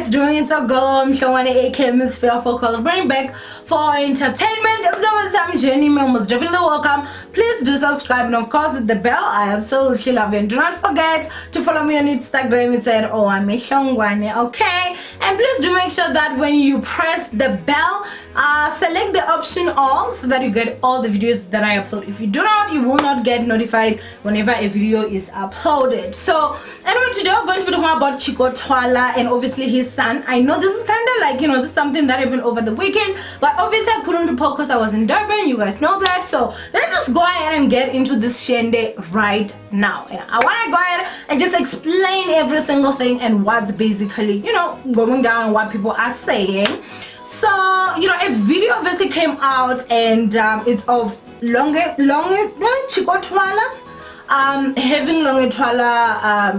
guys doing? It's a girl, Hlongwane, aka Miss Fearful Color, bring back for entertainment. If there was some journey, most definitely welcome. Please do subscribe and of course hit the bell. I absolutely love you. And do not forget to follow me on Instagram. It's at Owamie Hlongwane, okay? And please do make sure that when you press the bell, select the option all so that you get all the videos that I upload. If you do not, you will not get notified whenever a video is uploaded. So anyway, today we're going to be talking about Chicco Twala and obviously his son. I know this is kind of like, this is something that happened over the weekend, but obviously I couldn't report because I was in Durban. You guys know that. So let's just go ahead and get into this shende right now. And I want to go ahead and just explain every single thing and what's basically, going down, what people are saying. So, a video obviously came out and it's of Longwe Chicco Twala, having Longwe Twala,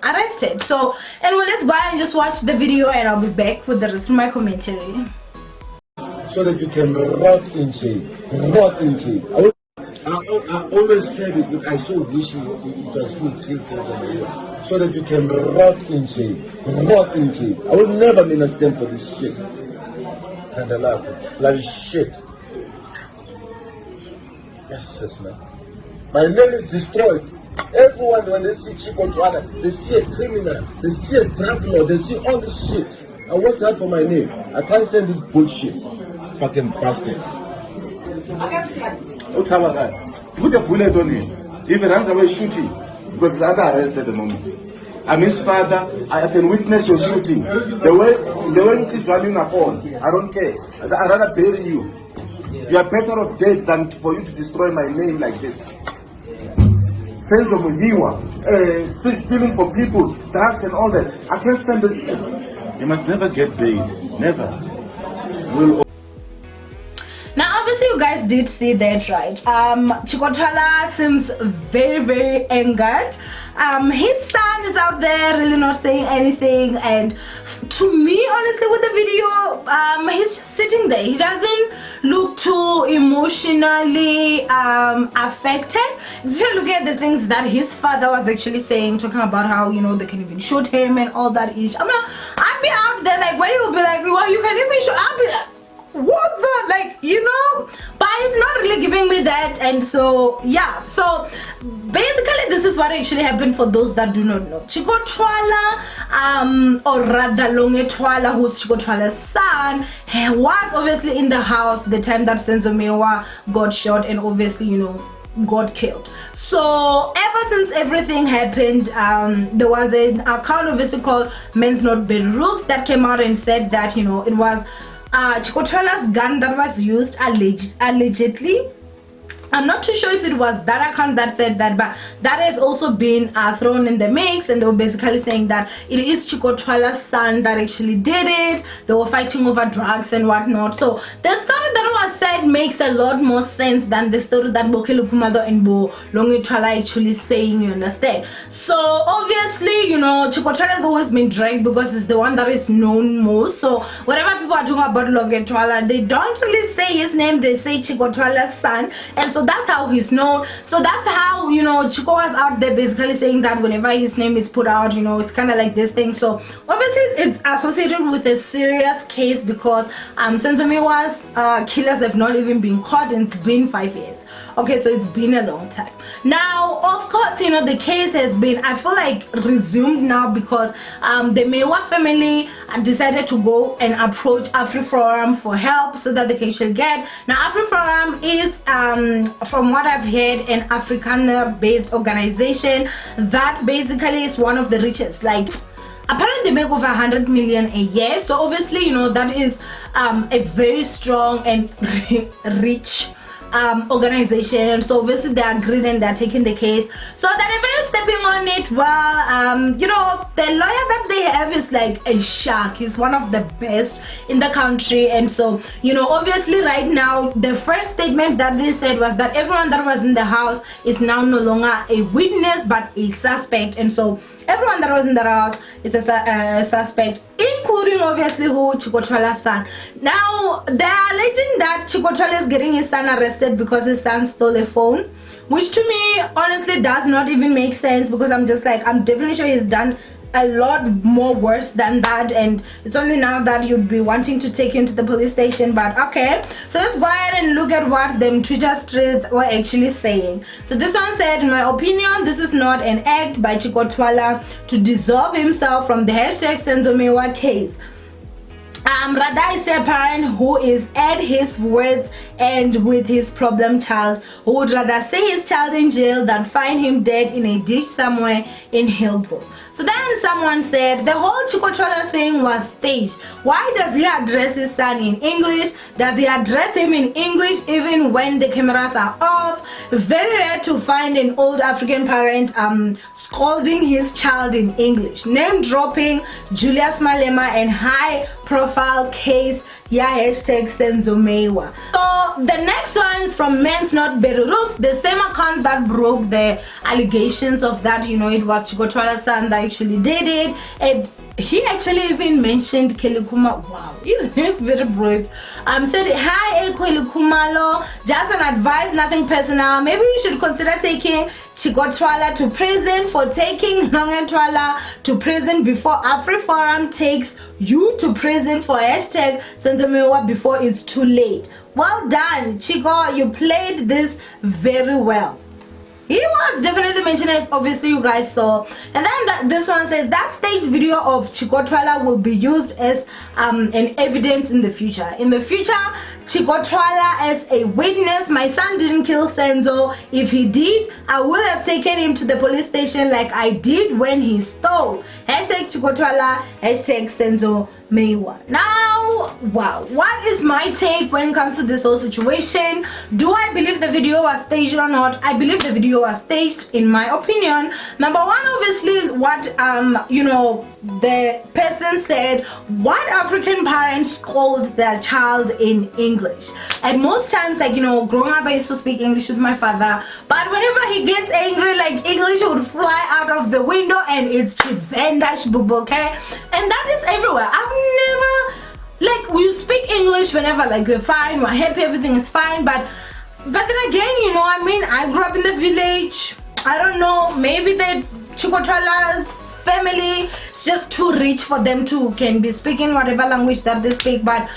arrested. So, anyway, let's go ahead and just watch the video and I'll be back with the rest of my commentary. So that you can rot in jail. Rot in jail. I always said it, but I so wish it was full kill so that you can rot in jail. Rot in jail. I will never understand for this shit. And I love it. Bloody shit. Yes, man. My name is destroyed. Everyone, when they see Chicco Twala, they see a criminal, they see a drug lord, they see all this shit. I worked hard for my name. I can't stand this bullshit. Fucking bastard. What's our guy? Put a bullet on him. If he runs away, shoot him. Because he's under arrest at the moment. I'm his father. I can witness your shooting. The way he's running upon, I don't care. I'd rather bury you. You are better off dead than for you to destroy my name like this. Sense of Muhiwa, stealing from people, drugs and all that. I can't stand this shit. You must never get paid. Never. Now obviously you guys did see that, right? Chicco Twala seems very, very angered. His son is out there really not saying anything, and to me, honestly, with the video, he's just sitting there. He doesn't look too emotionally affected. Just look at the things that his father was actually saying, talking about how they can even shoot him and all that ish. I mean, I'd be out there like, when you'll be like, well, you can even shoot, I'll be like, what the, but it's not really giving me that. And so yeah, so basically this is what actually happened. For those that do not know, Chicco Twala, or rather Longwe Twala, who's Chicco Twala's son, he was obviously in the house the time that Senzomewa got shot and obviously got killed. So ever since everything happened, there was an account obviously called Men's Not Bed Rules that came out and said that it was Chicco Twala's gun that was used allegedly. I'm not too sure if it was that account that said that, but that has also been thrown in the mix, and they were basically saying that it is Chicco Twala's son that actually did it. They were fighting over drugs and whatnot. So the story that was said makes a lot more sense than the story that Bokelo Pumado and Longwe Twala actually saying, you understand? So obviously, Chicco Twala has always been dragged because it's the one that is known most. So whatever people are talking about Longwe Twala, they don't really say his name, they say Chicco Twala's son. And so that's how he's known. So that's how Chicco was out there basically saying that whenever his name is put out, it's kind of like this thing. So obviously it's associated with a serious case because Senzomewa's killers have not even been caught, and it's been 5 years. Okay, so it's been a long time. Now of course the case has been, I feel like, resumed now because the Mewa family decided to go and approach AfriForum for help so that they can actually get. Now AfriForum is from what I've heard, an Afrikaner-based organization that basically is one of the richest. Apparently they make over 100 million a year. So obviously, that is a very strong and rich organization. And so obviously they agreed and they're taking the case. So that everyone is stepping on it. Well, the lawyer that they have is like a shark. He's one of the best in the country. And so, obviously right now, the first statement that they said was that everyone that was in the house is now no longer a witness, but a suspect. And so everyone that was in the house is a suspect, including obviously Chicco Twala's son. Now they are alleging that Chicco Twala is getting his son arrested because his son stole a phone, which to me honestly does not even make sense, because I'm just like, I'm definitely sure he's done a lot more worse than that, and it's only now that you'd be wanting to take him to the police station. But okay, so let's go ahead and look at what them Twitter streets were actually saying. So this one said, in my opinion, this is not an act by Chicco Twala to dissolve himself from the #Senzomewa case. Rather, it's a parent who is at his words and with his problem child, who would rather see his child in jail than find him dead in a ditch somewhere in Hillbrook. So then someone said the whole Chicco Twala thing was staged. Why does he address his son in English? Does he address him in English even when the cameras are off? Very rare to find an old African parent scolding his child in English. Name dropping Julius Malema and high profile case, yeah, #Senzomewa. So the next one is from Men's Not Better Roots, the same account that broke the allegations of that, you know, it was Chicco Twala's son that actually did it. And he actually even mentioned Kelikuma. Wow, he's very brave. Said, hi Kelikuma, just an advice, nothing personal. Maybe you should consider taking Chicco Twala to prison for taking Hlongwane Twala to prison before AfriForum takes you to prison for #Senzomewa before it's too late. Well done, Chicco, you played this very well. He was definitely mentioned, as obviously you guys saw. And then this one says that stage video of Chicco Twala will be used as an evidence in the future. In the future, Chicco Twala as a witness. My son didn't kill Senzo. If he did, I would have taken him to the police station like I did when he stole. #Chicco Twala, #Senzomewa. Now, wow, what is my take when it comes to this whole situation? Do I believe the video was staged or not? I believe the video was staged, in my opinion. Number one, obviously, what you know, the person said, what African parents called their child in English. And most times, like, you know, growing up I used to speak English with my father, but whenever he gets angry, like, English would fly out of the window and it's Chivendash bubu, okay? And that is everywhere. I've never, like, we speak English whenever, like, we're fine, we're happy, everything is fine, but then again, you know, I mean, I grew up in the village. I don't know, maybe the Chicco Twala's family is just too rich for them to can be speaking whatever language that they speak, but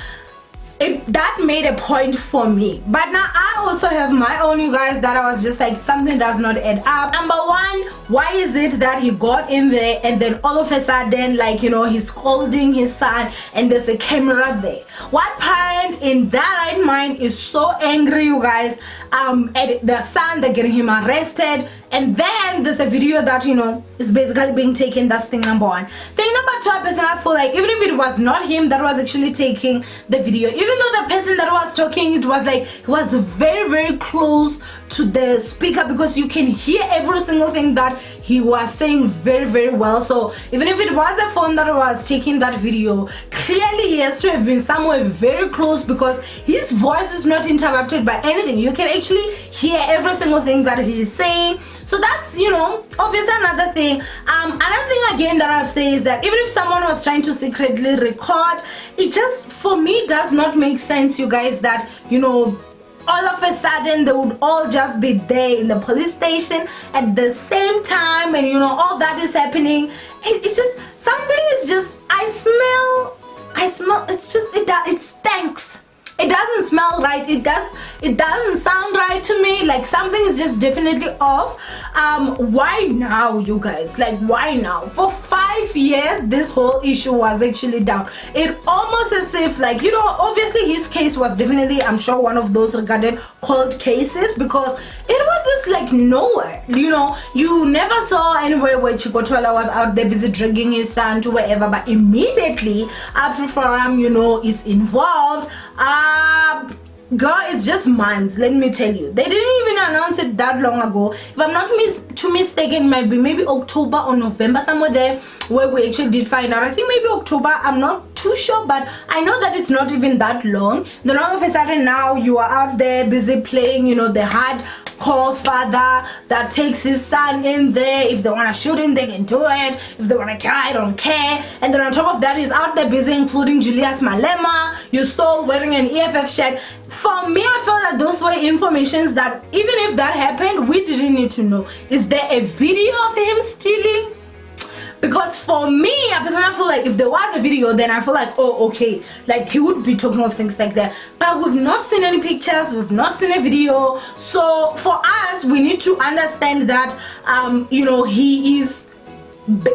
that made a point for me. But now I also have my own, you guys, that I was just like, something does not add up. Number one, why is it that he got in there and then all of a sudden, like, you know, he's scolding his son and there's a camera there? What parent in that right mind is so angry, you guys, at the son, they're getting him arrested, and then there's a video that, you know, is basically being taken. That's thing number one. Thing number two, I personally feel like even if it was not him that was actually taking the video, even though the person that was talking, it was like he was very, very close to the speaker, because you can hear every single thing that he was saying very, very well. So even if it was a phone that was taking that video, clearly he has to have been somewhere very close, because his voice is not interrupted by anything. You can actually hear every single thing that he is saying. So that's, you know, obviously another thing. Another thing again that I'd say is that even if someone was trying to secretly record, it just, for me, does not make sense, you guys, that, you know, all of a sudden they would all just be there in the police station at the same time, and, you know, all that is happening. It's just, something is just, I smell, it's just, it stinks. It doesn't smell right. It doesn't sound right to me. Like, something is just definitely off. Why now, you guys? Like, why now? For 5 years this whole issue was actually down. It almost as if, like, you know, obviously his case was definitely, I'm sure, one of those regarded cold cases, because it was just like nowhere, you know. You never saw anywhere where Chicco Twala was out there busy dragging his son to wherever, but immediately AfriForum, you know, is involved. Girl, it's just months, let me tell you. They didn't even announce it that long ago. If I'm not too mistaken, it might be maybe October or November, somewhere there, where we actually did find out. I think maybe October, I'm not too sure, but I know that it's not even that long. Then all of a sudden now you are out there busy playing, you know, the hardcore father that takes his son in there. If they want to shoot him, they can do it. If they want to kill, I don't care. And then on top of that, he's out there busy including Julius Malema. You stole wearing an EFF shirt. For me, I felt like those were informations that even if that happened, we didn't need to know. Is there a video of him stealing? Because for me, I personally feel like if there was a video, then I feel like, oh, okay, like he would be talking of things like that. But we've not seen any pictures, we've not seen a video. So for us, we need to understand that you know, he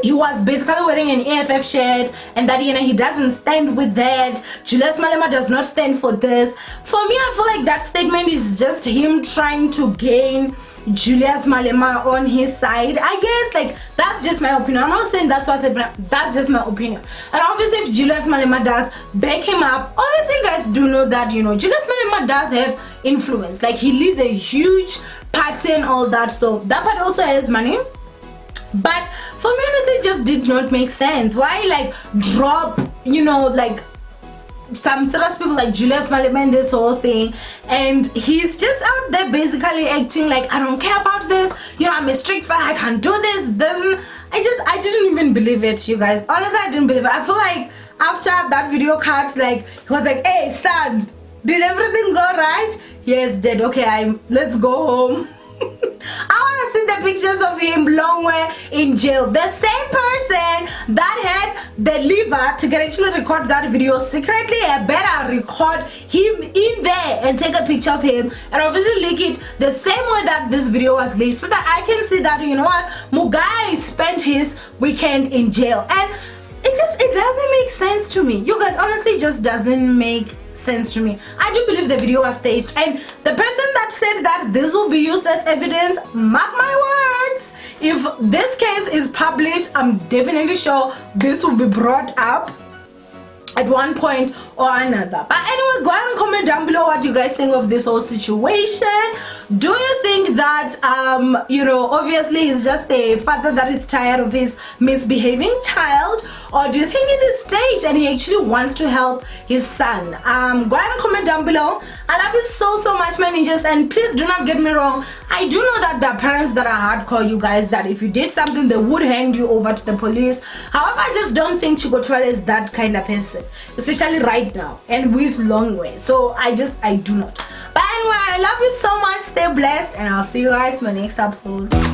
was basically wearing an AFF shirt, and that, you know, he doesn't stand with that. Julius Malema does not stand for this. For me, I feel like that statement is just him trying to gain Julius Malema on his side. I guess, like, that's just my opinion. I'm not saying that's what that's just my opinion. And obviously, if Julius Malema does back him up, obviously you guys do know that, you know, Julius Malema does have influence. Like, he leads a huge party and all that, so that part also has money. But for me, honestly, it just did not make sense. Why, like, drop, you know, like, some serious people like Julius Malema in this whole thing, and he's just out there basically acting like, I don't care about this, you know, I'm a strict fan, I can't do this. I didn't even believe it, you guys. Honestly, I didn't believe it. I feel like after that video cut, like, he was like, hey son, did everything go right? Yes, dead. Okay, let's go home. I want to see the pictures of him Longwe in jail. The same person that had the liver to get actually record that video secretly, I better record him in there and take a picture of him and obviously leak it the same way that this video was leaked, so that I can see that, you know what, Mugai spent his weekend in jail. And it doesn't make sense to me, you guys. Honestly, it just doesn't make sense to me. I do believe the video was staged, and the person that said that this will be used as evidence, mark my words, if this case is published, I'm definitely sure this will be brought up at one point or another. But anyway, go ahead and comment down below what you guys think of this whole situation. Do you think that you know, obviously he's just a father that is tired of his misbehaving child, or do you think it is staged and he actually wants to help his son? Go ahead and comment down below. I love you so much, my ninjas, and please do not get me wrong, I do know that there are parents that are hardcore, you guys, that if you did something they would hand you over to the police. However, I just don't think Chicco Twala is that kind of person, especially right now and with Longwe. So I do not. But anyway, I love you so much, stay blessed, and I'll see you guys in my next upload.